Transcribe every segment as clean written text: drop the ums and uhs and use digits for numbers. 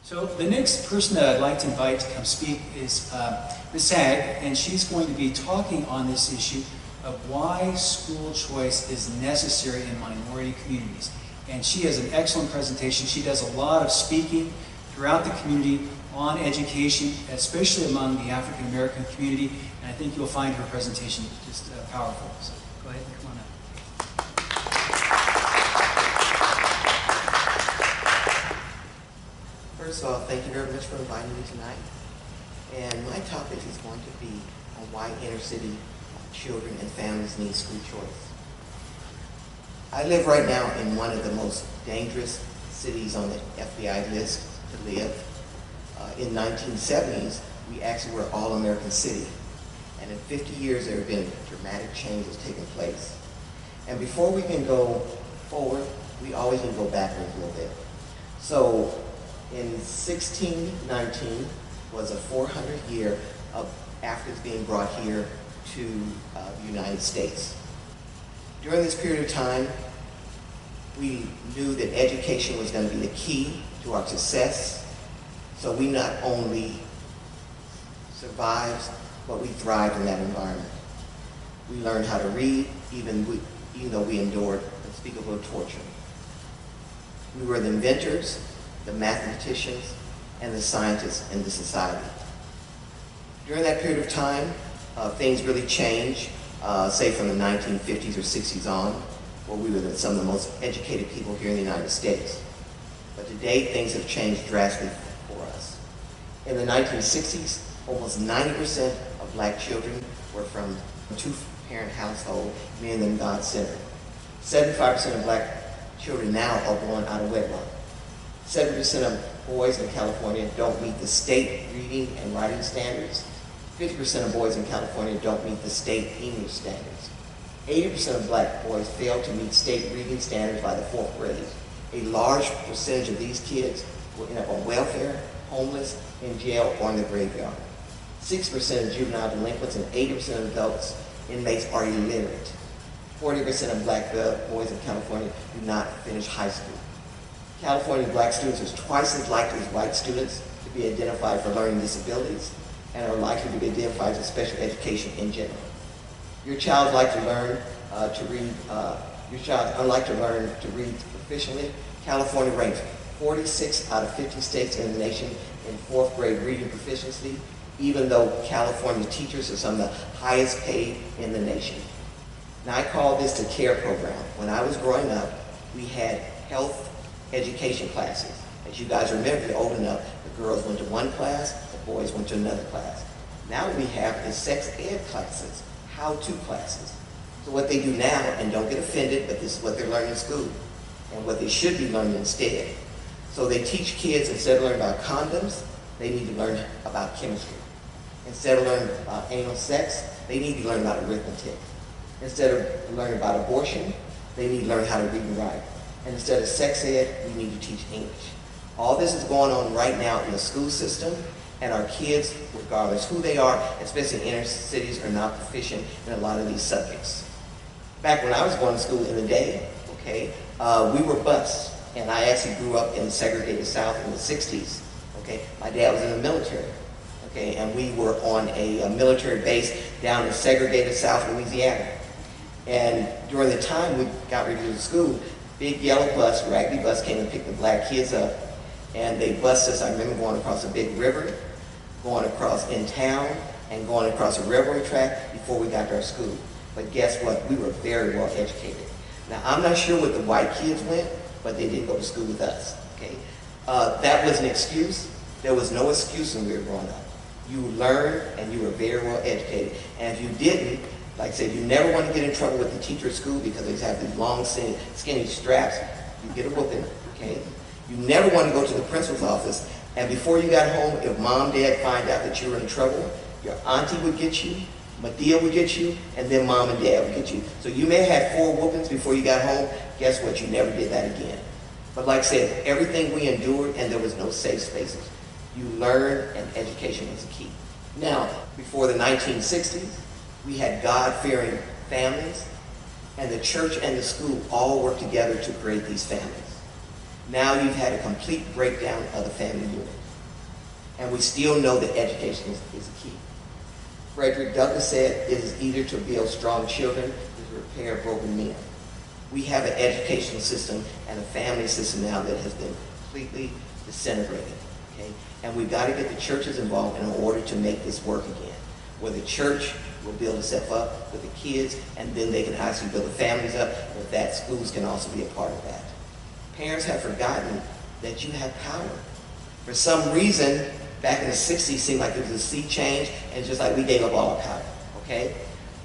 So the next person that I'd like to invite to come speak is Ms. Sag, and she's going to be talking on this issue of why school choice is necessary in minority communities. And she has an excellent presentation. She does a lot of speaking throughout the community on education, especially among the African American community, and I think you'll find her presentation just powerful. So go ahead and come on up. First of all, thank you very much for inviting me tonight. And my topic is going to be on why inner city children and families need school choice. I live right now in one of the most dangerous cities on the FBI list to live. In 1970s, we actually were an all-American city. And in 50 years, there have been dramatic changes taking place. And before we can go forward, we always need to go backwards a little bit. So in 1619 was a 400 year of Africans being brought here to the United States. During this period of time, we knew that education was going to be the key to our success. So we not only survived, but we thrived in that environment. We learned how to read, even though we endured unspeakable torture. We were the inventors, the mathematicians, and the scientists in the society. During that period of time, things really changed, say from the 1950s or 60s on, where we were some of the most educated people here in the United States. But today, things have changed drastically for us. In the 1960s, almost 90% of black children were from a two-parent household, meaning them God-centered. 75% of black children now are born out of wedlock. 70% of boys in California don't meet the state reading and writing standards. 50% of boys in California don't meet the state English standards. 80% of black boys fail to meet state reading standards by the 4th grade. A large percentage of these kids will end up on welfare, homeless, in jail, or in the graveyard. 6% of juvenile delinquents and 80% of adults, inmates are illiterate. 40% of black boys in California do not finish high school. California black students are twice as likely as white students to be identified for learning disabilities and are likely to be identified as special education in general. Your child like to learn to read, your child unlike to learn to read proficiently. California ranks 46 out of 50 states in the nation in 4th grade reading proficiency, even though California teachers are some of the highest paid in the nation. Now I call this the CARE program. When I was growing up, we had health education classes. As you guys remember, you're old enough, the girls went to one class, the boys went to another class. Now we have the sex ed classes, how-to classes. So what they do now, and don't get offended, but this is what they're learning in school, and what they should be learning instead. So they teach kids, instead of learning about condoms, they need to learn about chemistry. Instead of learning about anal sex, they need to learn about arithmetic. Instead of learning about abortion, they need to learn how to read and write. And instead of sex ed, we need to teach English. All this is going on right now in the school system, and our kids, regardless who they are, especially in inner cities, are not proficient in a lot of these subjects. Back when I was going to school in the day, okay, we were bused, and I actually grew up in the segregated South in the 60s. Okay, my dad was in the military, okay, and we were on a military base down in segregated South Louisiana. And during the time we got ready to go to school, big yellow bus, raggedy bus, came and picked the black kids up, and they bused us. I remember going across a big river, going across in town, and going across a railroad track before we got to our school. But guess what? We were very well educated. Now, I'm not sure where the white kids went, but they did go to school with us, okay? That was an excuse. There was no excuse when we were growing up. You learned, and you were very well educated. And if you didn't, like I said, you never want to get in trouble with the teacher at school because they have these long, skinny straps. You get a whooping, okay? You never want to go to the principal's office, and before you got home, if mom, dad find out that you were in trouble, your auntie would get you, Medea would get you, and then mom and dad would get you. So you may have had 4 whoopings before you got home. Guess what? You never did that again. But like I said, everything we endured, and there was no safe spaces. You learned, and education was the key. Now, before the 1960s, we had God-fearing families, and the church and the school all worked together to create these families. Now you've had a complete breakdown of the family unit. And we still know that education is key. Frederick Douglass said, it is either to build strong children or to repair broken men. We have an educational system and a family system now that has been completely disintegrated. Okay? And we've got to get the churches involved in order to make this work again, where the church will build itself up with the kids, and then they can actually build the families up, but that schools can also be a part of that. Parents have forgotten that you have power. For some reason, back in the 60s, it seemed like it was a sea change, and just like we gave up all our power, okay?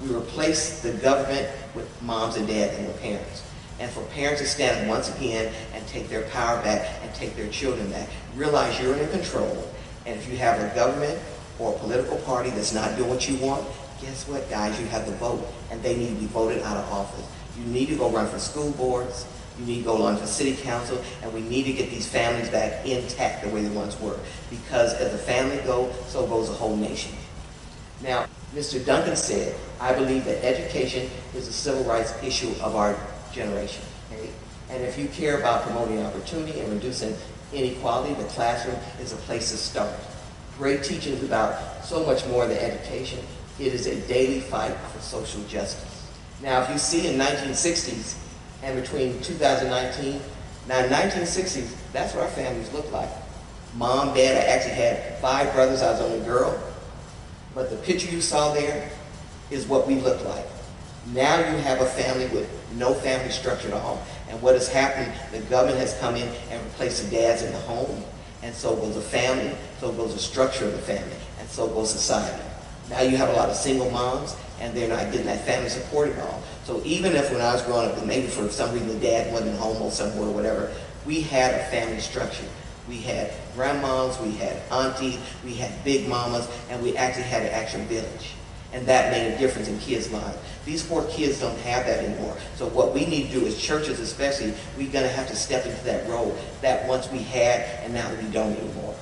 We replaced the government with moms and dads and their parents. And for parents to stand up once again and take their power back and take their children back, realize you're in control, and if you have a government or a political party that's not doing what you want, guess what, guys? You have the vote, and they need to be voted out of office. You need to go run for school boards. You need to go run for city council, and we need to get these families back intact the way they once were. Because as the family goes, so goes the whole nation. Now, Mr. Duncan said, I believe that education is a civil rights issue of our generation. Okay? And if you care about promoting opportunity and reducing inequality, the classroom is a place to start. Great teaching is about so much more than education. It is a daily fight for social justice. Now, if you see in 1960s and between 2019, now in 1960s, that's what our families looked like. Mom, dad, I actually had 5 brothers, I was the only girl. But the picture you saw there is what we looked like. Now you have a family with no family structure at all. And what has happened, the government has come in and replaced the dads in the home. And so goes the family, so goes the structure of the family, and so goes society. Now you have a lot of single moms, and they're not getting that family support at all. So even if when I was growing up, maybe for some reason the dad wasn't home or somewhere or whatever, we had a family structure. We had grandmas, we had aunties, we had big mamas, and we actually had an actual village. And that made a difference in kids' lives. These poor kids don't have that anymore. So what we need to do as churches especially, we're going to have to step into that role that once we had and now we don't anymore.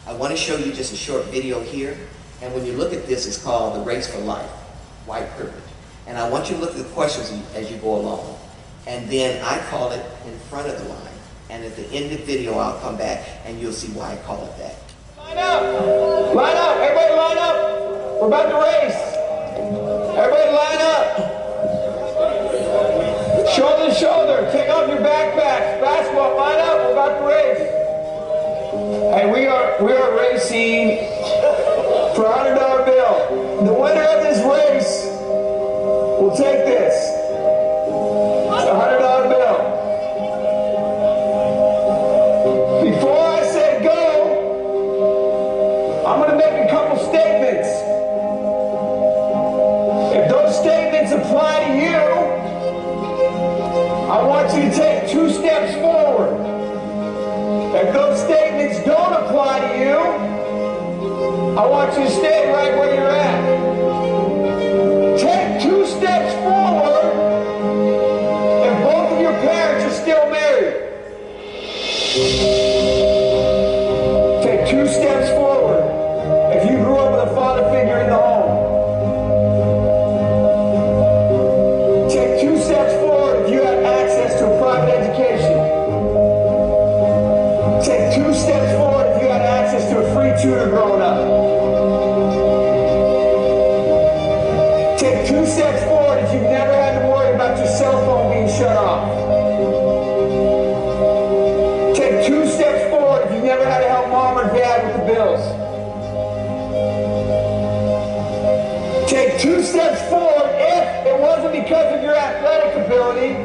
I want to show you just a short video here. And when you look at this, it's called The Race for Life, White Privilege. And I want you to look at the questions as you go along. And then I call it In Front of the Line. And at the end of the video, I'll come back and you'll see why I call it that. Line up! Line up! Everybody line up! We're about to race! Everybody line up! Shoulder to shoulder, take off your backpacks. Basketball, line up, we're about to race. Hey, we are racing for a $100 bill. The winner of this race will take this. A $100 bill. Before I say go, I'm going to make a couple statements. If those statements apply to you, I want you to take 2 steps forward. If those statements don't apply to you, I want you to stay right where you're at. Take 2 steps forward if both of your parents are still married. Take 2 steps forward if you grew up with a father figure in the home. Take 2 steps forward if you had access to a private education. Take 2 steps forward if you had access to a free tutor growing up. Take 2 steps forward if you've never had to worry about your cell phone being shut off. Take 2 steps forward if you've never had to help mom or dad with the bills. Take 2 steps forward if it wasn't because of your athletic ability,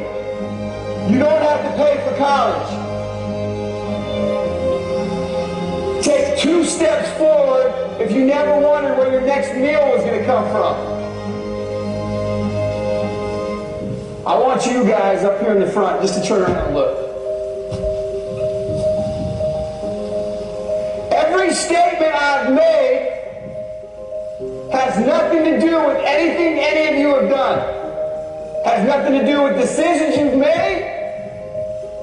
you don't have to pay for college. Take 2 steps forward if you never wondered where your next meal was going to come from. I want you guys up here in the front just to turn around and look. Every statement I've made has nothing to do with anything any of you have done. Has nothing to do with decisions you've made.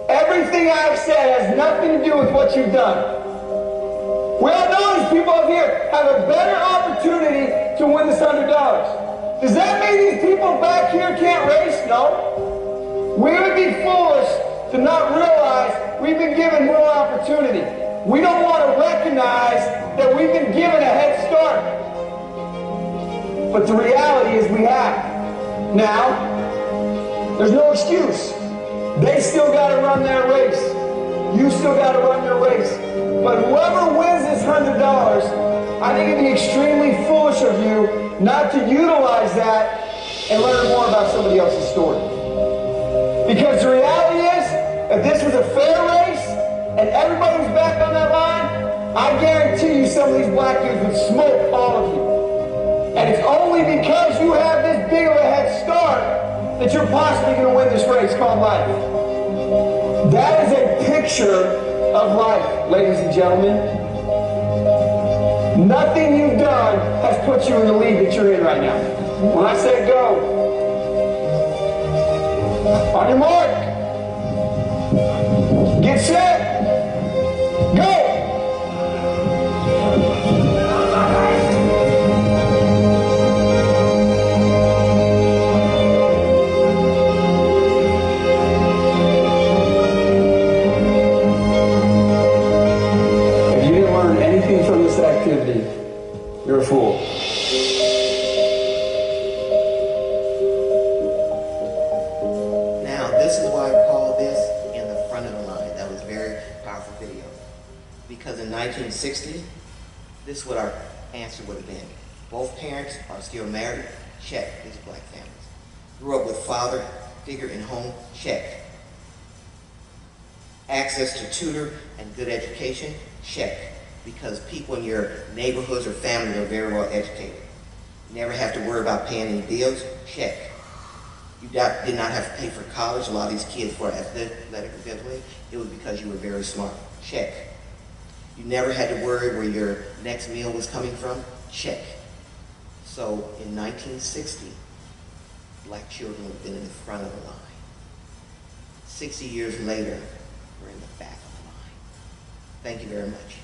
Everything I've said has nothing to do with what you've done. We all know these people up here have a better opportunity to win this $100. Does that mean these people back here can't race? No. We would be foolish to not realize we've been given more opportunity. We don't want to recognize that we've been given a head start. But the reality is we have. Now, there's no excuse. They still got to run their race. You still got to run your race. But whoever wins this $100, I think it'd be extremely foolish of you not to utilize that and learn more about somebody else's story. Because the reality is, if this was a fair race and everybody was back on that line, I guarantee you some of these black dudes would smoke all of you. And it's only because you have this big of a head start that you're possibly going to win this race called life. That is a picture of life, ladies and gentlemen. Nothing you've done has put you in the league that you're in right now. When I say go, on your mark, get set, go! Activity, you're a fool. Now, this is why I call this in the front of the line. That was a very powerful video. Because in 1960, this is what our answer would have been. Both parents are still married, check. These are black families. Grew up with father figure in home, check. Access to tutor and good education, check. Because people in your neighborhoods or family are very well educated. Never have to worry about paying any bills, check. You did not have to pay for college. A lot of these kids were athletic ability. It was because you were very smart, check. You never had to worry where your next meal was coming from, check. So in 1960, black children would have been in the front of the line. 60 years later, we're in the back of the line. Thank you very much.